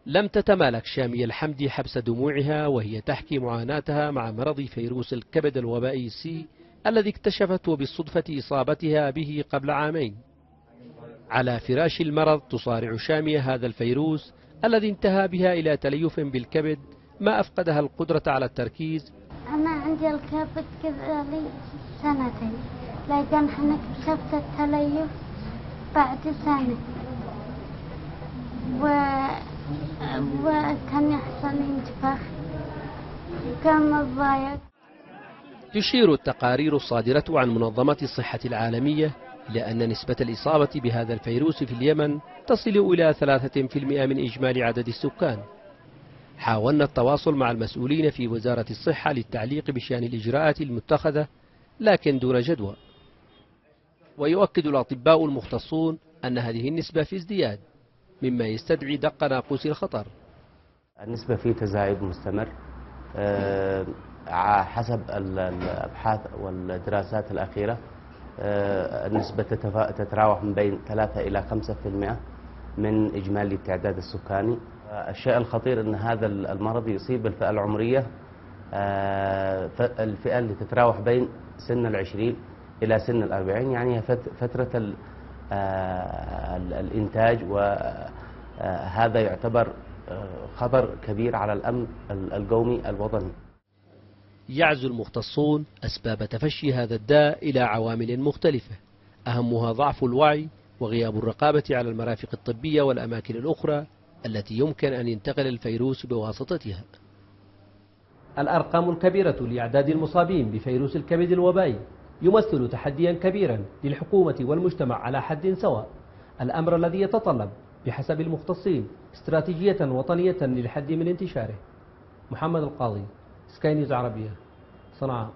لم تتمالك شامية الحمدي حبس دموعها وهي تحكي معاناتها مع مرض فيروس الكبد الوبائي سي الذي اكتشفته بالصدفة إصابتها به قبل عامين. على فراش المرض تصارع شامية هذا الفيروس الذي انتهى بها إلى تليف بالكبد ما أفقدها القدرة على التركيز. أنا عندي الكبد كذا لي سنتين، لكن احنا اكتشفت التليف بعد سنة وكان يحصل انتفاخ كان متضايق. تشير التقارير الصادرة عن منظمة الصحة العالمية إلى أن نسبة الإصابة بهذا الفيروس في اليمن تصل إلى 3% من إجمالي عدد السكان. حاولنا التواصل مع المسؤولين في وزارة الصحة للتعليق بشأن الإجراءات المتخذة لكن دون جدوى. ويؤكد الأطباء المختصون أن هذه النسبة في ازدياد مما يستدعي دق ناقوس الخطر. النسبة في تزايد مستمر حسب الأبحاث والدراسات الأخيرة. النسبة تتراوح من بين 3 إلى 5% من إجمالي التعداد السكاني. الشيء الخطير أن هذا المرض يصيب الفئة العمرية، الفئة اللي تتراوح بين سن 20 إلى سن 40، يعني فترة الإنتاج، وهذا يعتبر خطر كبير على الأمن القومي الوطني. يعزو المختصون أسباب تفشي هذا الداء إلى عوامل مختلفة، أهمها ضعف الوعي وغياب الرقابة على المرافق الطبية والأماكن الأخرى التي يمكن أن ينتقل الفيروس بواسطتها. الأرقام الكبيرة لأعداد المصابين بفيروس الكبد الوبائي يمثل تحديا كبيرا للحكومة والمجتمع على حد سواء، الأمر الذي يتطلب بحسب المختصين استراتيجية وطنية للحد من انتشاره. محمد القاضي، سكاي نيوز عربية، صنعاء.